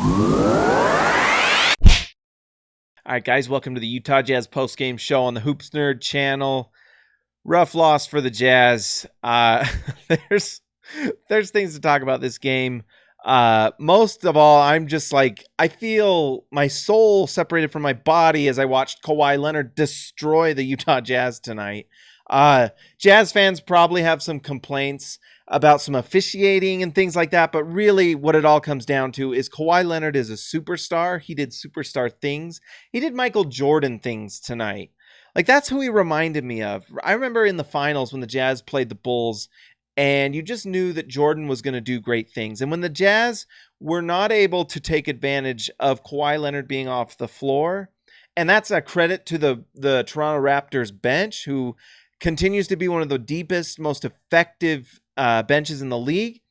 All right, guys, welcome to the Utah Jazz postgame show on the Hoops Nerd channel. Rough loss for the Jazz. There's things to talk about this game. Most of all, I'm just like, I feel my soul separated from my body as I watched Kawhi Leonard destroy the Utah Jazz tonight. Jazz fans probably have some complaints about some officiating and things like that, but really what it all comes down to is Kawhi Leonard is a superstar. He did superstar things. He did Michael Jordan things tonight. Like, that's who he reminded me of. I remember in the finals when the Jazz played the Bulls, and you just knew that Jordan was going to do great things. And when the Jazz were not able to take advantage of Kawhi Leonard being off the floor, and that's a credit to the Toronto Raptors bench, who continues to be one of the deepest, most effective benches in the league,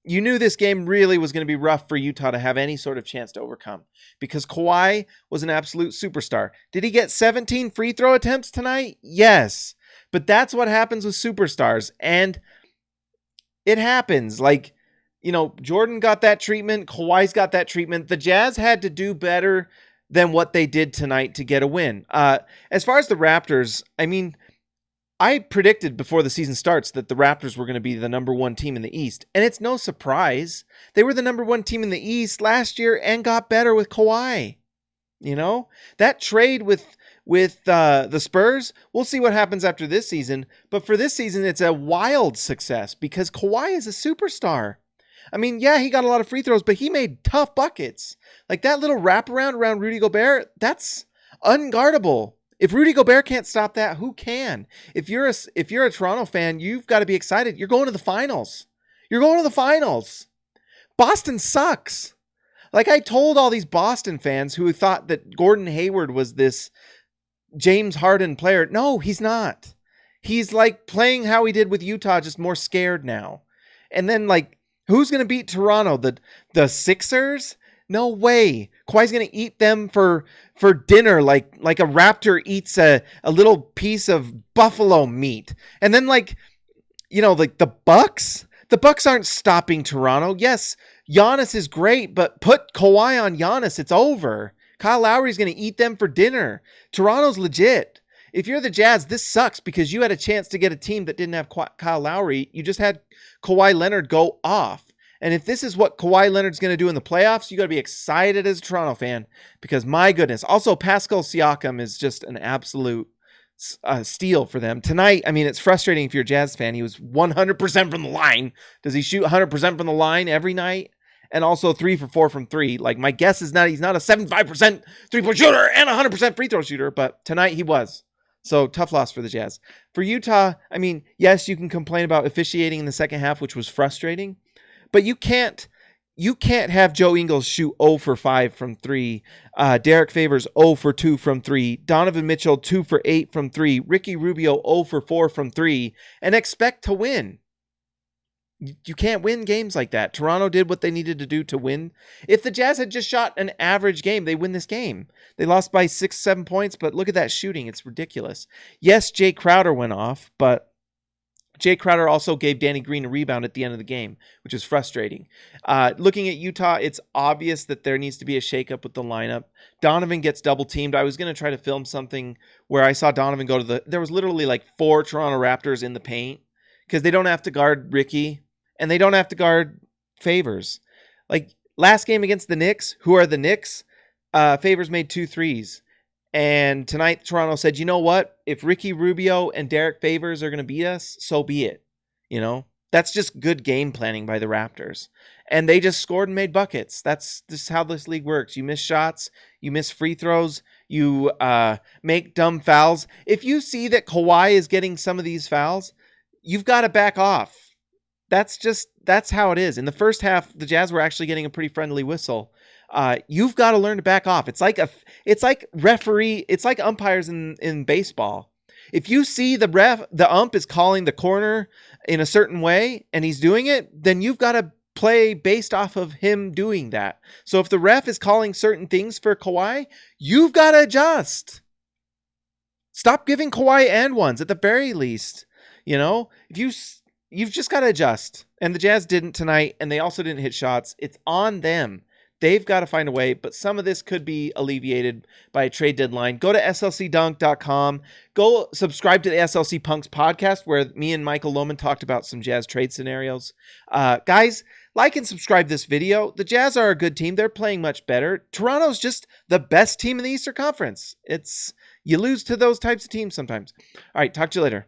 you knew this game really was going to be rough for Utah to have any sort of chance to overcome, because Kawhi was an absolute superstar. Did he get 17 free throw attempts tonight? Yes. But that's what happens with superstars. And it happens. Like, you know, Jordan got that treatment. Kawhi's got that treatment. The Jazz had to do better than what they did tonight to get a win. As far as the Raptors, I mean, I predicted before the season starts that the Raptors were going to be the number one team in the East. And it's no surprise. They were the number one team in the East last year and got better with Kawhi. You know, that trade with the Spurs, we'll see what happens after this season. But for this season, it's a wild success because Kawhi is a superstar. I mean, yeah, he got a lot of free throws, but he made tough buckets. Like that little wraparound around Rudy Gobert, that's unguardable. If Rudy Gobert can't stop that, who can? If you're a Toronto fan, you've got to be excited. You're going to the finals. You're going to the finals. Boston sucks. Like, I told all these Boston fans who thought that Gordon Hayward was this James Harden player. No, he's not. He's like playing how he did with Utah, just more scared now. And then, like, who's going to beat Toronto? The Sixers? No way. Kawhi's going to eat them for dinner like a raptor eats a little piece of buffalo meat. And then, like, you know, like the Bucks aren't stopping Toronto. Yes, Giannis is great, but put Kawhi on Giannis, it's over. Kyle Lowry's going to eat them for dinner. Toronto's legit. If you're the Jazz, this sucks because you had a chance to get a team that didn't have Kyle Lowry. You just had Kawhi Leonard go off. And if this is what Kawhi Leonard's going to do in the playoffs, you got to be excited as a Toronto fan because, my goodness. Also, Pascal Siakam is just an absolute steal for them. Tonight, I mean, it's frustrating if you're a Jazz fan. He was 100% from the line. Does he shoot 100% from the line every night? And also 3 for 4 from 3. Like, my guess is he's not a 75% three-point shooter and a 100% free throw shooter, but tonight he was. So, tough loss for the Jazz. For Utah, I mean, yes, you can complain about officiating in the second half, which was frustrating. But you can't have Joe Ingles shoot 0 for 5 from 3. Derek Favors 0 for 2 from 3. Donovan Mitchell 2 for 8 from 3. Ricky Rubio 0 for 4 from 3. And expect to win. You can't win games like that. Toronto did what they needed to do to win. If the Jazz had just shot an average game, they win this game. They lost by 6-7 points, but look at that shooting. It's ridiculous. Yes, Jay Crowder went off, but Jay Crowder also gave Danny Green a rebound at the end of the game, which is frustrating. Looking at Utah, it's obvious that there needs to be a shakeup with the lineup. Donovan gets double teamed. I was going to try to film something where I saw Donovan go to there was literally like 4 Toronto Raptors in the paint because they don't have to guard Ricky and they don't have to guard Favors. Like last game against the Knicks, who are the Knicks? Favors made 2 threes. And tonight, Toronto said, you know what? If Ricky Rubio and Derek Favors are going to beat us, so be it. You know, that's just good game planning by the Raptors. And they just scored and made buckets. That's just how this league works. You miss shots, you miss free throws, you make dumb fouls. If you see that Kawhi is getting some of these fouls, you've got to back off. That's how it is. In the first half, the Jazz were actually getting a pretty friendly whistle. You've got to learn to back off. It's like umpires in baseball. If you see the ump is calling the corner in a certain way and he's doing it, then you've got to play based off of him doing that. So if the ref is calling certain things for Kawhi, you've got to adjust. Stop giving Kawhi and ones at the very least. You know, you've just got to adjust. And the Jazz didn't tonight, and they also didn't hit shots. It's on them. They've got to find a way, but some of this could be alleviated by a trade deadline. Go to slcdunk.com. Go subscribe to the SLC Punks podcast, where me and Michael Lohman talked about some Jazz trade scenarios. Guys, like and subscribe this video. The Jazz are a good team. They're playing much better. Toronto's just the best team in the Eastern Conference. You lose to those types of teams sometimes. All right, talk to you later.